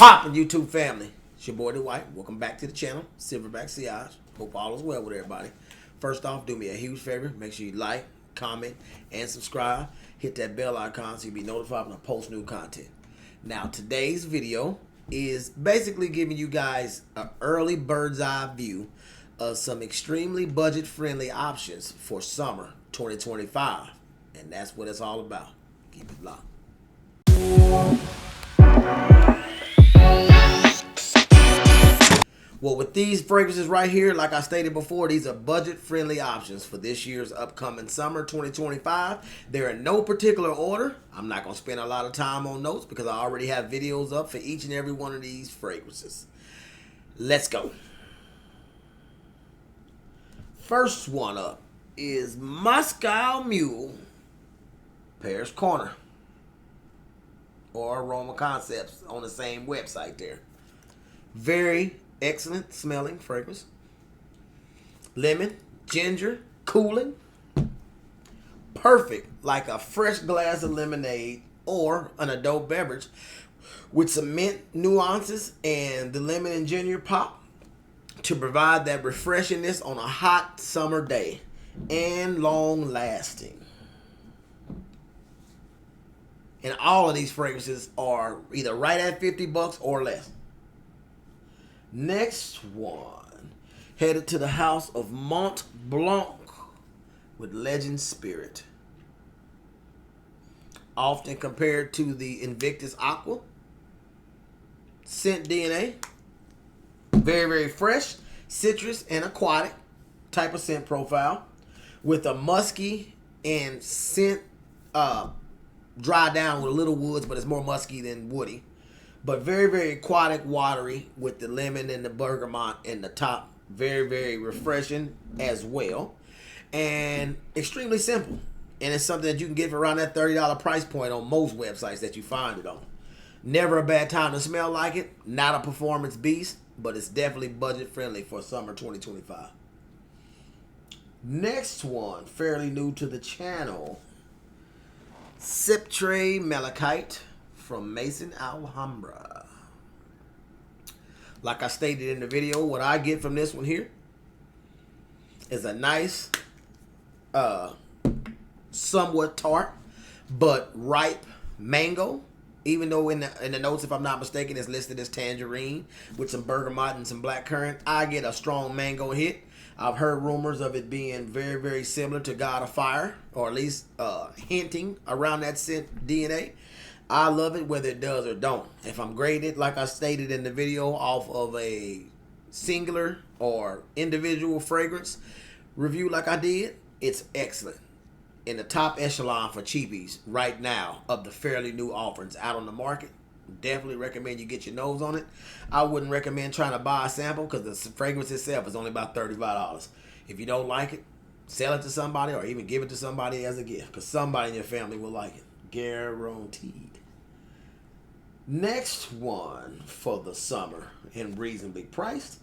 poppin' YouTube family? It's your boy The White. Welcome back to the channel, Silverback Siage. Hope all is well with everybody. First off, do me a huge favor. Make sure you like, comment, and subscribe. Hit that bell icon so you'll be notified when I post new content. Now, today's video is basically giving you guys an early bird's eye view of some extremely budget-friendly options for summer 2025. And that's what it's all about. Keep it locked. Well, with these fragrances right here, like I stated before, these are budget-friendly options for this year's upcoming summer 2025. They're in no particular order. I'm not going to spend a lot of time on notes because I already have videos up for each and every one of these fragrances. Let's go. First one up is Moscow Mule, Paris Corner, or Aroma Concepts on the same website there. Very excellent smelling fragrance. Lemon, ginger, cooling. Perfect like a fresh glass of lemonade or an adult beverage with some mint nuances and the lemon and ginger pop to provide that refreshingness on a hot summer day and long lasting. And all of these fragrances are either right at 50 bucks or less. Next one, headed to the house of Mont Blanc with Legend Spirit. Often compared to the Invictus Aqua. Scent DNA. Very, very fresh, citrus, and aquatic type of scent profile. With a musky and scent dry down with a little woods, but it's more musky than woody. But very, very aquatic, watery with the lemon and the bergamot in the top. Very, very refreshing as well. And extremely simple. And it's something that you can get for around that $30 price point on most websites that you find it on. Never a bad time to smell like it. Not a performance beast, but it's definitely budget friendly for summer 2025. Next one, fairly new to the channel. Citrus Malikite from Maison Alhambra. Like I stated in the video, what I get from this one here is a nice, somewhat tart, but ripe mango. Even though in the notes, if I'm not mistaken, it's listed as tangerine with some bergamot and some blackcurrant, I get a strong mango hit. I've heard rumors of it being very, very similar to God of Fire, or at least hinting around that scent DNA. I love it whether it does or don't. If I'm graded, like I stated in the video, off of a singular or individual fragrance review like I did, it's excellent. In the top echelon for cheapies right now of the fairly new offerings out on the market. Definitely recommend you get your nose on it. I wouldn't recommend trying to buy a sample because the fragrance itself is only about $35. If you don't like it, sell it to somebody or even give it to somebody as a gift because somebody in your family will like it. Guaranteed. Next one for the summer and reasonably priced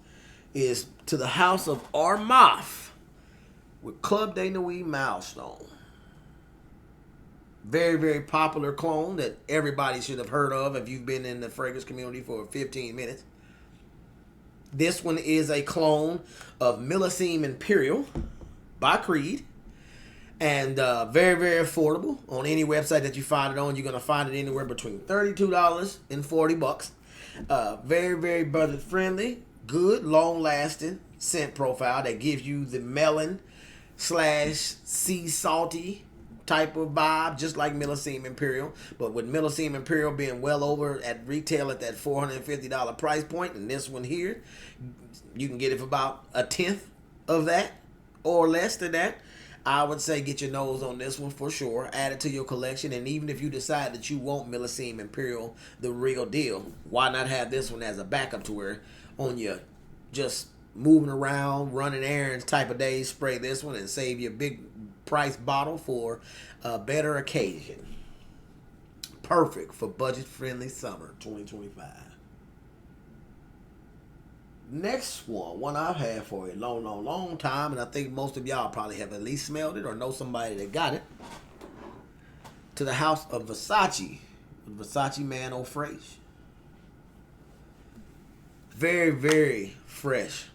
is to the house of Armaf with Club de Nuit Milestone. Very, very popular clone that everybody should have heard of if you've been in the fragrance community for 15 minutes. This one is a clone of Milestone Imperial by Creed. And very, very affordable. On any website that you find it on, you're going to find it anywhere between $32 and 40 bucks. Very, very budget friendly. Good, long-lasting scent profile that gives you the melon / sea salty type of vibe, just like Milestone Imperial. But with Milestone Imperial being well over at retail at that $450 price point, and this one here, you can get it for about a tenth of that or less than that. I would say get your nose on this one for sure. Add it to your collection. And even if you decide that you want Milestone Imperial, the real deal, why not have this one as a backup to where on your just moving around, running errands type of days, spray this one and save you a big price bottle for a better occasion. Perfect for budget-friendly summer 2025. Next one I've had for a long time, and I think most of y'all probably have at least smelled it or know somebody that got it. To the house of Versace, with Versace Man O'Frache. Very, very fresh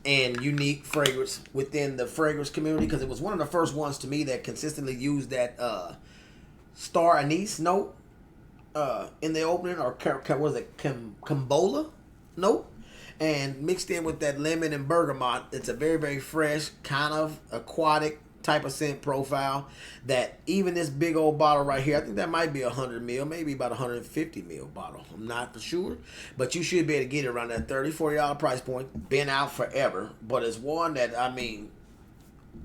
and unique fragrance within the fragrance community, because it was one of the first ones to me that consistently used that star anise note in the opening, or was it Cambola note, and mixed in with that lemon and bergamot. It's a very, very fresh, kind of aquatic type of scent profile that even this big old bottle right here, I think that might be 100 ml, maybe about 150 ml bottle. I'm not for sure, but you should be able to get it around that $30, $40 price point. Been out forever, but it's one that, I mean,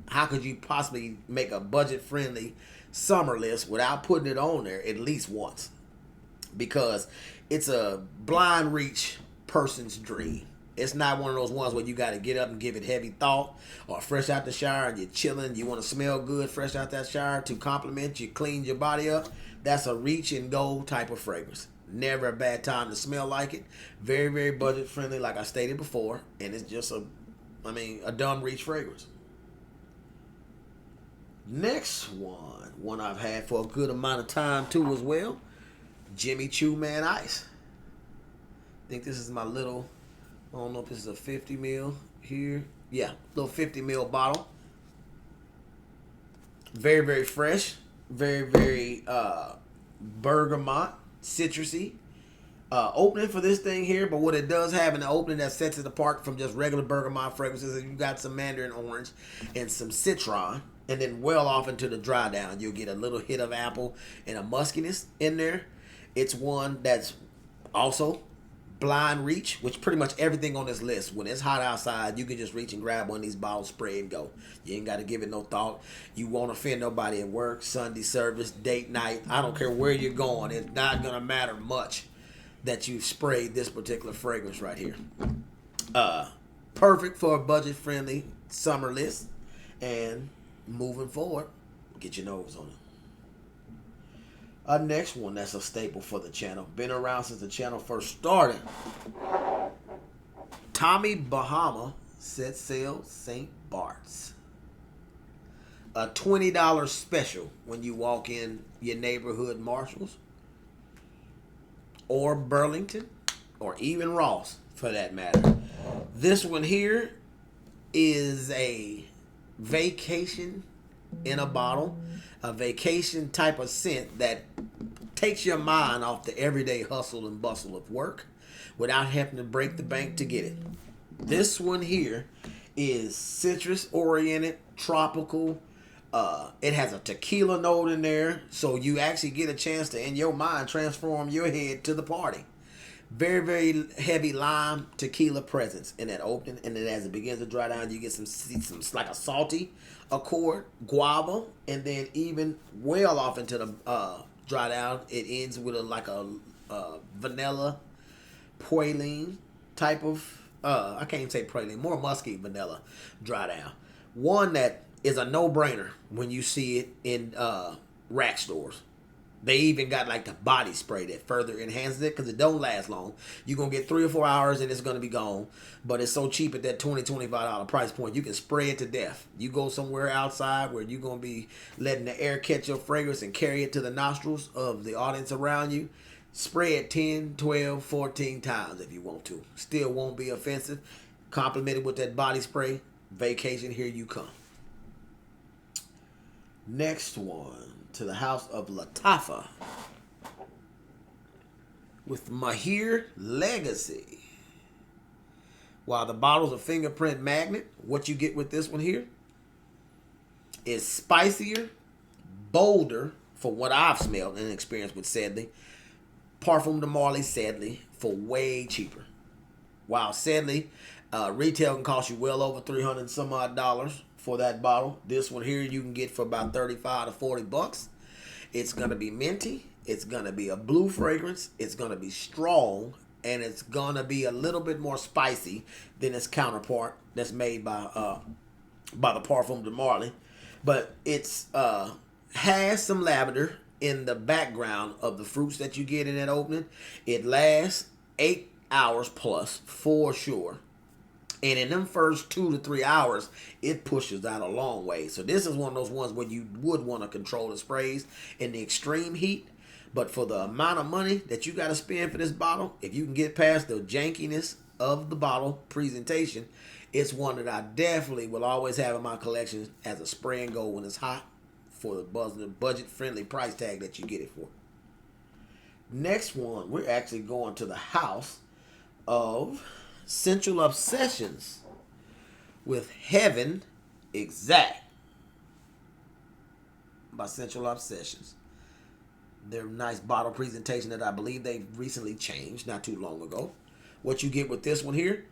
how could you possibly make a budget-friendly summer list without putting it on there at least once? Because it's a blind reach person's dream. It's not one of those ones where you got to get up and give it heavy thought, or fresh out the shower and you're chilling, you want to smell good fresh out that shower to compliment you, clean your body up. That's a reach and go type of fragrance. Never a bad time to smell like it. Very, very budget friendly, like I stated before, and it's just a dumb reach fragrance. Next one I've had for a good amount of time too as well. Jimmy Choo Man Ice. I think this is my little, I don't know if this is a 50 ml here. Yeah, little 50 ml bottle. Very, very fresh. Very, very bergamot, citrusy. Opening for this thing here, but what it does have in the opening that sets it apart from just regular bergamot fragrances is you got some mandarin orange and some citron, and then well off into the dry down, you'll get a little hit of apple and a muskiness in there. It's one that's also blind reach, which pretty much everything on this list, when it's hot outside, you can just reach and grab one of these bottles, spray and go. You ain't got to give it no thought. You won't offend nobody at work, Sunday service, date night. I don't care where you're going. It's not going to matter much that you've sprayed this particular fragrance right here. Perfect for a budget-friendly summer list. And moving forward, get your nose on it. Our next one that's a staple for the channel. Been around since the channel first started. Tommy Bahama Set Sail St. Bart's. A $20 special when you walk in your neighborhood Marshalls, or Burlington, or even Ross for that matter. This one here is a vacation in a bottle. A vacation type of scent that takes your mind off the everyday hustle and bustle of work without having to break the bank to get it. This one here is citrus oriented, tropical. It has a tequila note in there, so you actually get a chance to, in your mind, transform your head to the party. Very, very heavy lime tequila presence in that opening, and then as it begins to dry down, you get some like a salty accord, guava, and then even well off into the dry down, it ends with a vanilla praline type of I can't even say praline, more musky vanilla dry down. One that is a no-brainer when you see it in rack stores. They even got like the body spray that further enhances it because it don't last long. You're going to get 3 or 4 hours and it's going to be gone. But it's so cheap at that $20, $25 price point. You can spray it to death. You go somewhere outside where you're going to be letting the air catch your fragrance and carry it to the nostrils of the audience around you. Spray it 10, 12, 14 times if you want to. Still won't be offensive. Complemented with that body spray. Vacation, here you come. Next one. To the house of Latafa with Mahir Legacy. While the bottle's a fingerprint magnet, what you get with this one here is spicier, bolder, for what I've smelled and experienced with Sedley. Parfum de Marly Sedley for way cheaper. While Sedley retail can cost you well over $300 and some odd for that bottle. This one here you can get for about $35 to $40. It's going to be minty. It's going to be a blue fragrance. It's going to be strong. And it's going to be a little bit more spicy than its counterpart that's made by the Parfum de Marly. But it's has some lavender in the background of the fruits that you get in that opening. It lasts 8 hours plus for sure. And in them first 2 to 3 hours, it pushes out a long way. So this is one of those ones where you would want to control the sprays in the extreme heat. But for the amount of money that you got to spend for this bottle, if you can get past the jankiness of the bottle presentation, it's one that I definitely will always have in my collection as a spray and go when it's hot for the budget-friendly price tag that you get it for. Next one, we're actually going to the house of Sensual Obsessions with Heaven Exact by Sensual Obsessions. Their nice bottle presentation that I believe they recently changed not too long ago. What you get with this one here,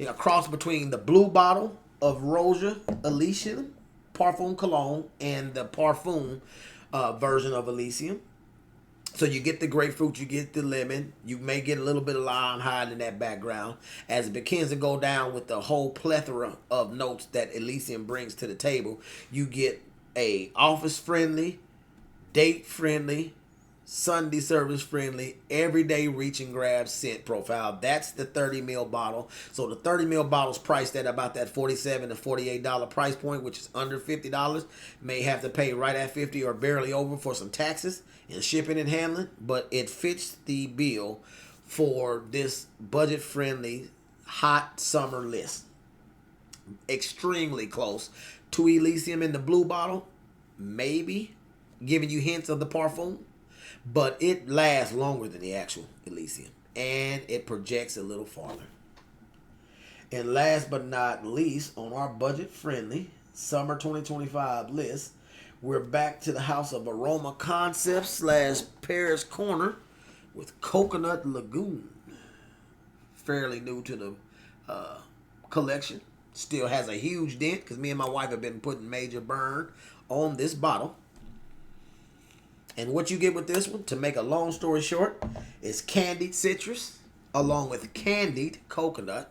a cross between the blue bottle of Roja Elysium Parfum Cologne and the Parfum version of Elysium. So you get the grapefruit, you get the lemon, you may get a little bit of lime hiding in that background as it begins to go down with the whole plethora of notes that Elysium brings to the table. You get a office-friendly, date-friendly, Sunday service-friendly, everyday reach and grab scent profile. That's the 30 ml bottle. So the 30 ml bottle's priced at about that $47 to $48 price point, which is under $50. May have to pay right at $50 or barely over for some taxes and shipping and handling, but it fits the bill for this budget-friendly hot summer list. Extremely close to Elysium in the blue bottle, maybe giving you hints of the Parfum, but it lasts longer than the actual Elysium, and it projects a little farther. And last but not least, on our budget-friendly summer 2025 list, we're back to the house of Aroma Concepts / Paris Corner with Coconut Lagoon. Fairly new to the collection. Still has a huge dent because me and my wife have been putting major burn on this bottle. And what you get with this one, to make a long story short, is candied citrus along with candied coconut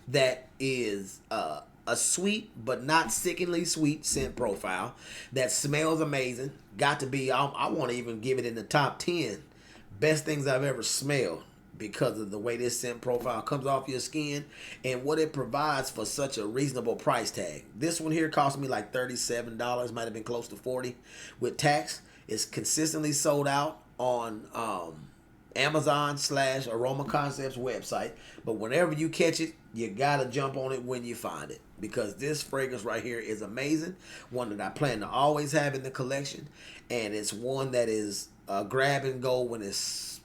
that is a sweet but not sickeningly sweet scent profile that smells amazing. Got to be, I want to even give it in the top 10 best things I've ever smelled because of the way this scent profile comes off your skin and what it provides for such a reasonable price tag. This one here cost me like $37, might have been close to $40 with tax. It's consistently sold out on Amazon / Aroma Concepts website. But whenever you catch it, you gotta jump on it when you find it, because this fragrance right here is amazing. One that I plan to always have in the collection, and it's one that is grab and go when it's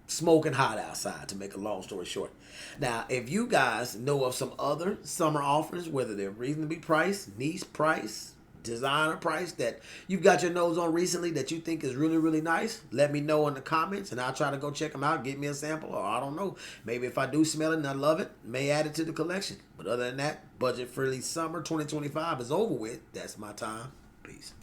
smoking hot outside, to make a long story short. Now, if you guys know of some other summer offerings, whether they're reasonably priced, niche price, designer price, that you've got your nose on recently that you think is really, really nice, let me know in the comments and I'll try to go check them out, get me a sample, or I don't know, maybe if I do smell it and I love it, may add it to the collection. But other than that, budget-friendly summer 2025 is over with. That's my time. Peace.